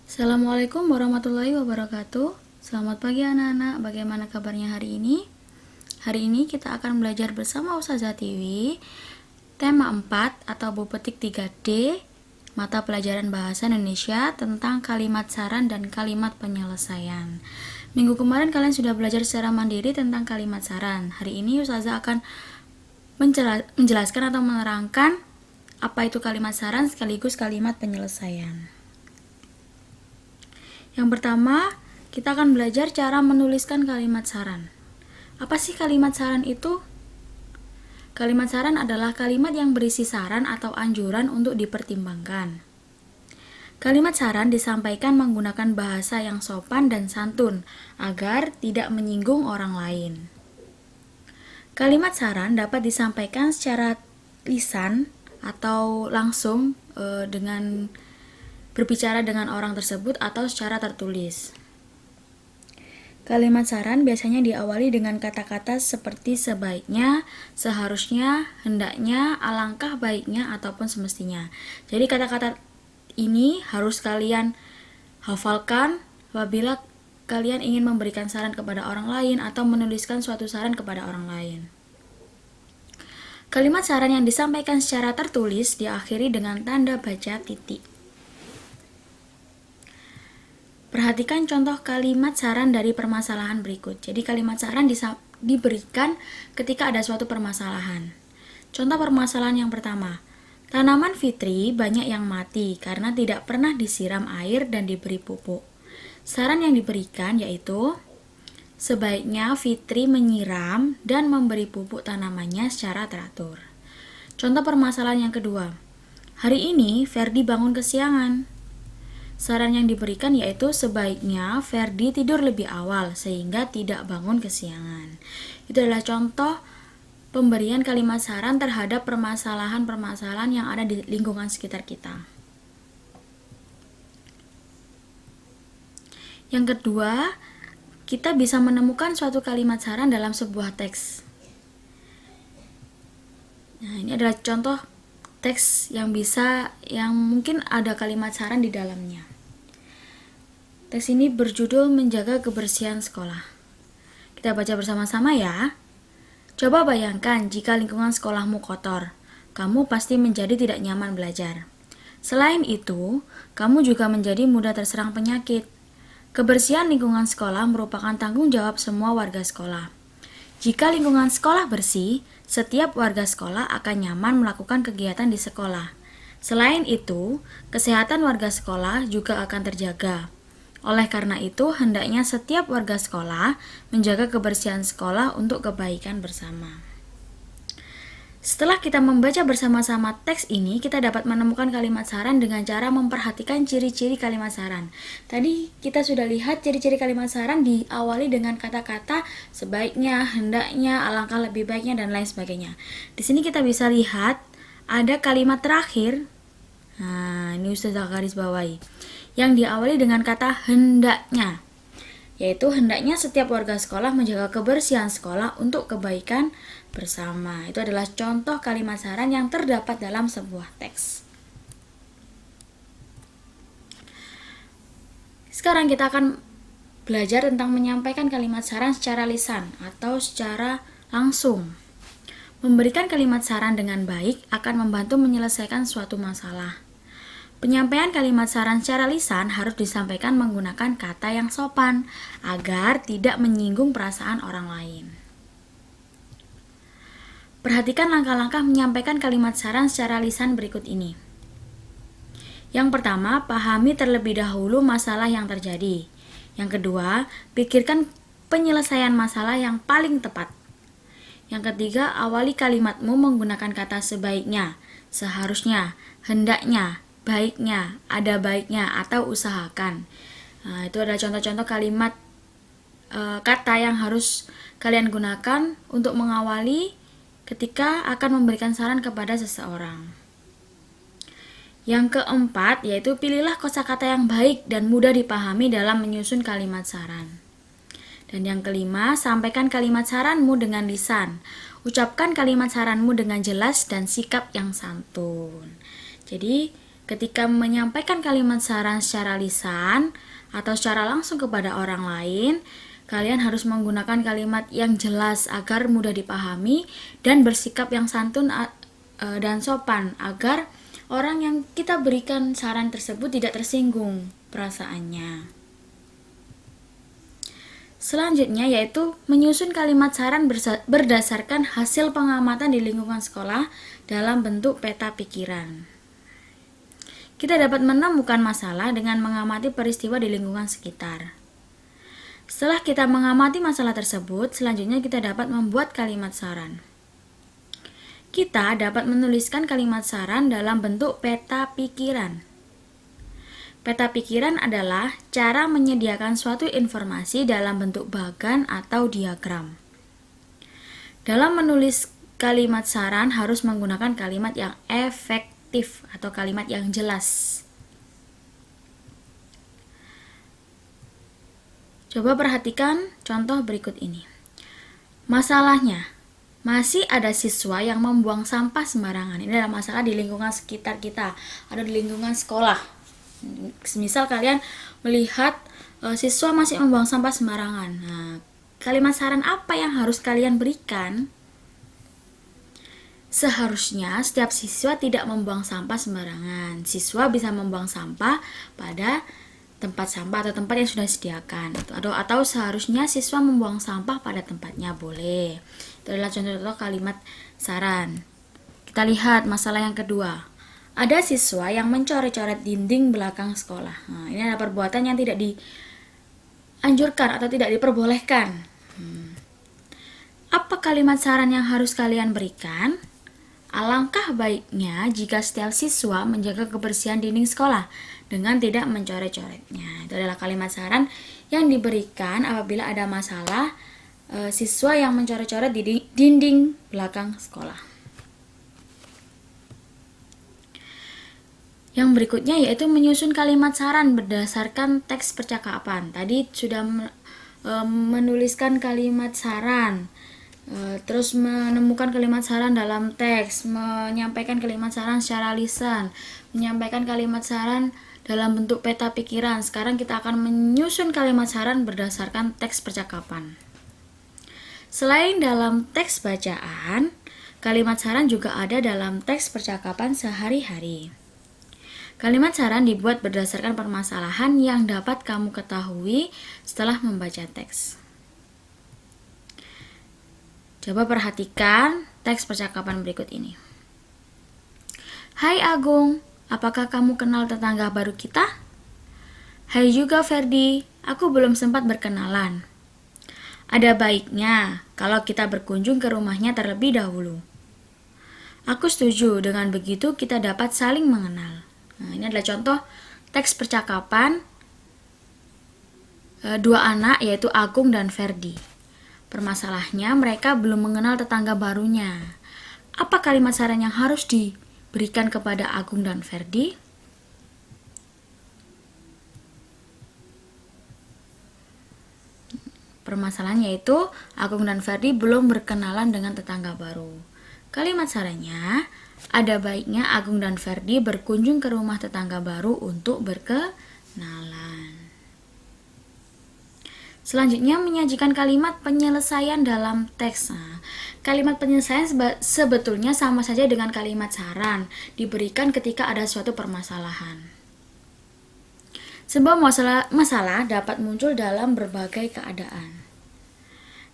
Assalamualaikum warahmatullahi wabarakatuh. Selamat pagi anak-anak, bagaimana kabarnya hari ini? Hari ini kita akan belajar bersama Ustazah Tiwi tema 4 atau Bu Petik 3D mata pelajaran bahasa Indonesia tentang kalimat saran dan kalimat penyelesaian. Minggu kemarin kalian sudah belajar secara mandiri tentang kalimat saran. Hari ini Ustazah akan menjelaskan atau menerangkan apa itu kalimat saran sekaligus kalimat penyelesaian. Yang pertama, kita akan belajar cara menuliskan kalimat saran. Apa sih kalimat saran itu? Kalimat saran adalah kalimat yang berisi saran atau anjuran untuk dipertimbangkan. Kalimat saran disampaikan menggunakan bahasa yang sopan dan santun agar tidak menyinggung orang lain. Kalimat saran dapat disampaikan secara lisan atau langsung dengan berbicara dengan orang tersebut atau secara tertulis. Kalimat saran biasanya diawali dengan kata-kata seperti sebaiknya, seharusnya, hendaknya, alangkah baiknya, ataupun semestinya. Jadi kata-kata ini harus kalian hafalkan apabila kalian ingin memberikan saran kepada orang lain atau menuliskan suatu saran kepada orang lain. Kalimat saran yang disampaikan secara tertulis diakhiri dengan tanda baca titik. Perhatikan contoh kalimat saran dari permasalahan berikut. Jadi kalimat saran diberikan ketika ada suatu permasalahan. Contoh permasalahan yang pertama, tanaman Fitri banyak yang mati karena tidak pernah disiram air dan diberi pupuk. Saran yang diberikan yaitu, sebaiknya Fitri menyiram dan memberi pupuk tanamannya secara teratur. Contoh permasalahan yang kedua, hari ini Ferdi bangun kesiangan. Saran yang diberikan yaitu sebaiknya Ferdi tidur lebih awal sehingga tidak bangun kesiangan. Itu adalah contoh pemberian kalimat saran terhadap permasalahan-permasalahan yang ada di lingkungan sekitar kita. Yang kedua, kita bisa menemukan suatu kalimat saran dalam sebuah teks. Nah, ini adalah contoh teks yang mungkin ada kalimat saran di dalamnya. Teks ini berjudul Menjaga Kebersihan Sekolah. Kita baca bersama-sama ya. Coba bayangkan jika lingkungan sekolahmu kotor, kamu pasti menjadi tidak nyaman belajar. Selain itu, kamu juga menjadi mudah terserang penyakit. Kebersihan lingkungan sekolah merupakan tanggung jawab semua warga sekolah. Jika lingkungan sekolah bersih, setiap warga sekolah akan nyaman melakukan kegiatan di sekolah. Selain itu, kesehatan warga sekolah juga akan terjaga. Oleh karena itu, hendaknya setiap warga sekolah menjaga kebersihan sekolah untuk kebaikan bersama. Setelah kita membaca bersama-sama teks ini, kita dapat menemukan kalimat saran dengan cara memperhatikan ciri-ciri kalimat saran. Tadi kita sudah lihat ciri-ciri kalimat saran diawali dengan kata-kata sebaiknya, hendaknya, alangkah lebih baiknya, dan lain sebagainya. Di sini kita bisa lihat ada kalimat terakhir. Nah, ini Ustazah garis bawahi. Yang diawali dengan kata hendaknya, yaitu hendaknya setiap warga sekolah menjaga kebersihan sekolah untuk kebaikan bersama. Itu adalah contoh kalimat saran yang terdapat dalam sebuah teks. Sekarang kita akan belajar tentang menyampaikan kalimat saran secara lisan atau secara langsung. Memberikan kalimat saran dengan baik akan membantu menyelesaikan suatu masalah. Penyampaian kalimat saran secara lisan harus disampaikan menggunakan kata yang sopan agar tidak menyinggung perasaan orang lain. Perhatikan langkah-langkah menyampaikan kalimat saran secara lisan berikut ini. Yang pertama, pahami terlebih dahulu masalah yang terjadi. Yang kedua, pikirkan penyelesaian masalah yang paling tepat. Yang ketiga, awali kalimatmu menggunakan kata sebaiknya, seharusnya, hendaknya, baiknya, ada baiknya, atau usahakan. Nah, itu adalah contoh-contoh kalimat kata yang harus kalian gunakan untuk mengawali ketika akan memberikan saran kepada seseorang. Yang keempat, yaitu pilihlah kosakata yang baik dan mudah dipahami dalam menyusun kalimat saran. Dan yang kelima, sampaikan kalimat saranmu dengan lisan. Ucapkan kalimat saranmu dengan jelas dan sikap yang santun. Jadi, ketika menyampaikan kalimat saran secara lisan atau secara langsung kepada orang lain, kalian harus menggunakan kalimat yang jelas agar mudah dipahami dan bersikap yang santun dan sopan agar orang yang kita berikan saran tersebut tidak tersinggung perasaannya. Selanjutnya yaitu menyusun kalimat saran berdasarkan hasil pengamatan di lingkungan sekolah dalam bentuk peta pikiran. Kita dapat menemukan masalah dengan mengamati peristiwa di lingkungan sekitar. Setelah kita mengamati masalah tersebut, selanjutnya kita dapat membuat kalimat saran. Kita dapat menuliskan kalimat saran dalam bentuk peta pikiran. Peta pikiran adalah cara menyediakan suatu informasi dalam bentuk bagan atau diagram. Dalam menulis kalimat saran harus menggunakan kalimat yang efektif atau kalimat yang jelas. Coba perhatikan contoh berikut ini. Masalahnya, masih ada siswa yang membuang sampah sembarangan. Ini adalah masalah di lingkungan sekitar kita, ada di lingkungan sekolah. Misal kalian melihat siswa masih membuang sampah sembarangan. Nah, kalimat saran apa yang harus kalian berikan? Seharusnya setiap siswa tidak membuang sampah sembarangan. Siswa bisa membuang sampah pada tempat sampah atau tempat yang sudah disediakan. Atau seharusnya siswa membuang sampah pada tempatnya, boleh. Itu adalah contoh-contoh kalimat saran. Kita lihat masalah yang kedua. Ada siswa yang mencoret-coret dinding belakang sekolah. Nah, ini adalah perbuatan yang tidak dianjurkan atau tidak diperbolehkan. Apa kalimat saran yang harus kalian berikan? Alangkah baiknya jika setiap siswa menjaga kebersihan dinding sekolah dengan tidak mencoret-coretnya. Itu adalah kalimat saran yang diberikan apabila ada masalah siswa yang mencoret-coret di dinding belakang sekolah. Yang berikutnya yaitu menyusun kalimat saran berdasarkan teks percakapan. Tadi sudah menuliskan kalimat saran, terus menemukan kalimat saran dalam teks, menyampaikan kalimat saran secara lisan, menyampaikan kalimat saran dalam bentuk peta pikiran. Sekarang kita akan menyusun kalimat saran berdasarkan teks percakapan. Selain dalam teks bacaan, kalimat saran juga ada dalam teks percakapan sehari-hari. Kalimat saran dibuat berdasarkan permasalahan yang dapat kamu ketahui setelah membaca teks. Coba perhatikan teks percakapan berikut ini. Hai Agung, apakah kamu kenal tetangga baru kita? Hai juga Ferdi, aku belum sempat berkenalan. Ada baiknya kalau kita berkunjung ke rumahnya terlebih dahulu. Aku setuju, dengan begitu kita dapat saling mengenal. Nah, ini adalah contoh teks percakapan dua anak yaitu Agung dan Ferdi. Permasalahannya mereka belum mengenal tetangga barunya. Apa kalimat saran yang harus diberikan kepada Agung dan Ferdi? Permasalahannya yaitu Agung dan Ferdi belum berkenalan dengan tetangga baru. Kalimat sarannya, ada baiknya Agung dan Ferdi berkunjung ke rumah tetangga baru untuk berkenalan. Selanjutnya menyajikan kalimat penyelesaian dalam teks. Nah, kalimat penyelesaian sebetulnya sama saja dengan kalimat saran, diberikan ketika ada suatu permasalahan. Sebuah masalah dapat muncul dalam berbagai keadaan.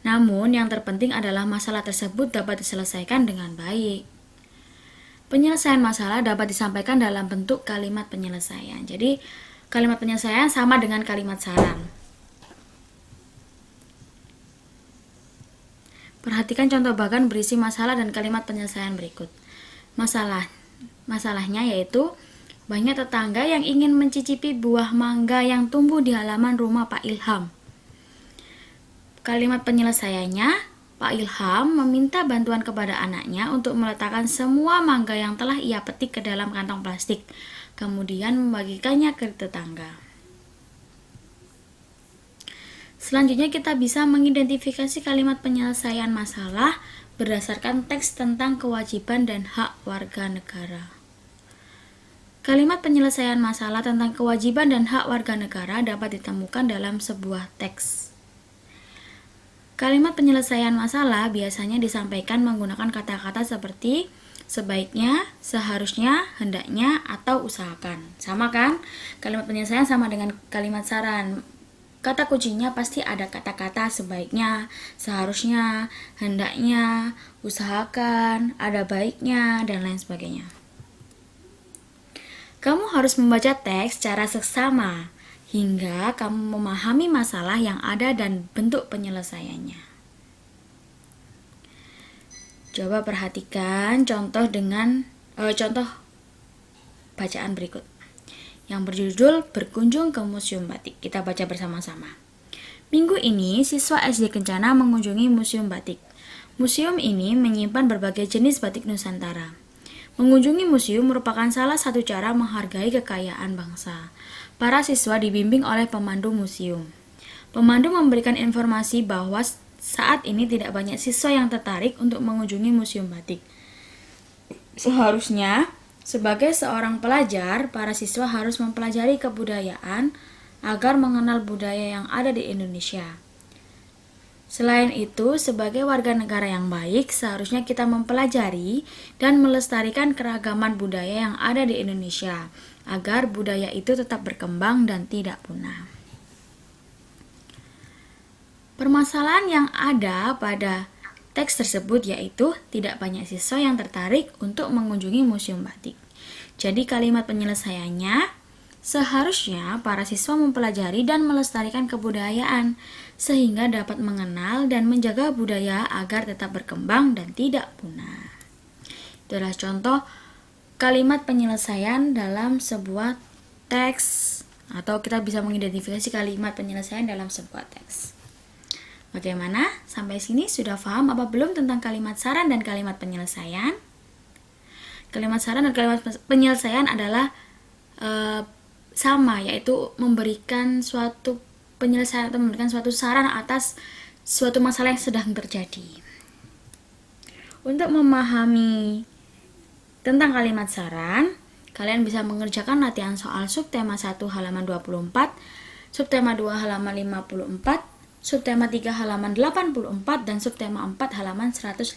Namun yang terpenting adalah masalah tersebut dapat diselesaikan dengan baik. Penyelesaian masalah dapat disampaikan dalam bentuk kalimat penyelesaian. Jadi, kalimat penyelesaian sama dengan kalimat saran. Perhatikan contoh bagan berisi masalah dan kalimat penyelesaian berikut. Masalahnya yaitu banyak tetangga yang ingin mencicipi buah mangga yang tumbuh di halaman rumah Pak Ilham. Kalimat penyelesaiannya, Pak Ilham meminta bantuan kepada anaknya untuk meletakkan semua mangga yang telah ia petik ke dalam kantong plastik, kemudian membagikannya ke tetangga. Selanjutnya kita bisa mengidentifikasi kalimat penyelesaian masalah berdasarkan teks tentang kewajiban dan hak warga negara. Kalimat penyelesaian masalah tentang kewajiban dan hak warga negara dapat ditemukan dalam sebuah teks. Kalimat penyelesaian masalah biasanya disampaikan menggunakan kata-kata seperti sebaiknya, seharusnya, hendaknya, atau usahakan. Sama kan? Kalimat penyelesaian sama dengan kalimat saran. Kata kuncinya pasti ada kata-kata sebaiknya, seharusnya, hendaknya, usahakan, ada baiknya, dan lain sebagainya. Kamu harus membaca teks secara seksama hingga kamu memahami masalah yang ada dan bentuk penyelesaiannya. Coba perhatikan contoh bacaan berikut yang berjudul Berkunjung ke Museum Batik. Kita baca bersama-sama. Minggu ini, siswa SD Kencana mengunjungi Museum Batik. Museum ini menyimpan berbagai jenis batik Nusantara. Mengunjungi museum merupakan salah satu cara menghargai kekayaan bangsa. Para siswa dibimbing oleh pemandu museum. Pemandu memberikan informasi bahwa saat ini tidak banyak siswa yang tertarik untuk mengunjungi museum batik. Seharusnya, sebagai seorang pelajar, para siswa harus mempelajari kebudayaan agar mengenal budaya yang ada di Indonesia. Selain itu, sebagai warga negara yang baik, seharusnya kita mempelajari dan melestarikan keragaman budaya yang ada di Indonesia, agar budaya itu tetap berkembang dan tidak punah. Permasalahan yang ada pada teks tersebut yaitu tidak banyak siswa yang tertarik untuk mengunjungi museum batik. Jadi kalimat penyelesaiannya, seharusnya para siswa mempelajari dan melestarikan kebudayaan sehingga dapat mengenal dan menjaga budaya agar tetap berkembang dan tidak punah. Itulah contoh kalimat penyelesaian dalam sebuah teks, atau kita bisa mengidentifikasi kalimat penyelesaian dalam sebuah teks. Bagaimana? Sampai sini sudah paham apa belum tentang kalimat saran dan kalimat penyelesaian? Kalimat saran dan kalimat penyelesaian adalah sama, yaitu memberikan suatu penyelesaian atau memberikan suatu saran atas suatu masalah yang sedang terjadi. Untuk memahami tentang kalimat saran, kalian bisa mengerjakan latihan soal subtema 1 halaman 24, subtema 2 halaman 54, subtema 3 halaman 84, dan subtema 4 halaman 115.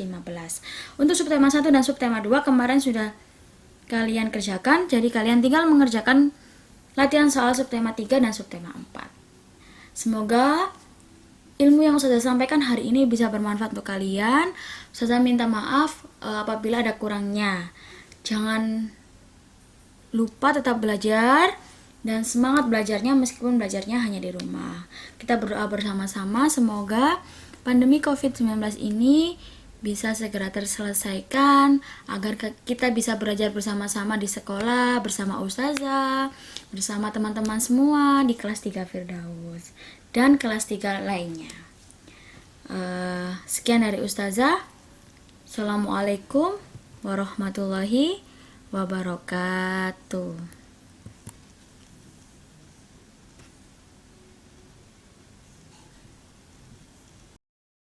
Untuk subtema 1 dan subtema 2 kemarin sudah kalian kerjakan, jadi kalian tinggal mengerjakan latihan soal subtema 3 dan subtema 4. Semoga ilmu yang Ustazah sampaikan hari ini bisa bermanfaat untuk kalian. Ustazah minta maaf apabila ada kurangnya. Jangan lupa tetap belajar dan semangat belajarnya meskipun belajarnya hanya di rumah. Kita berdoa bersama-sama semoga pandemi COVID-19 ini bisa segera terselesaikan agar kita bisa belajar bersama-sama di sekolah, bersama Ustazah, bersama teman-teman semua di kelas 3 Firdaus dan kelas 3 lainnya. Sekian dari Ustazah. Assalamualaikum warahmatullahi wabarakatuh.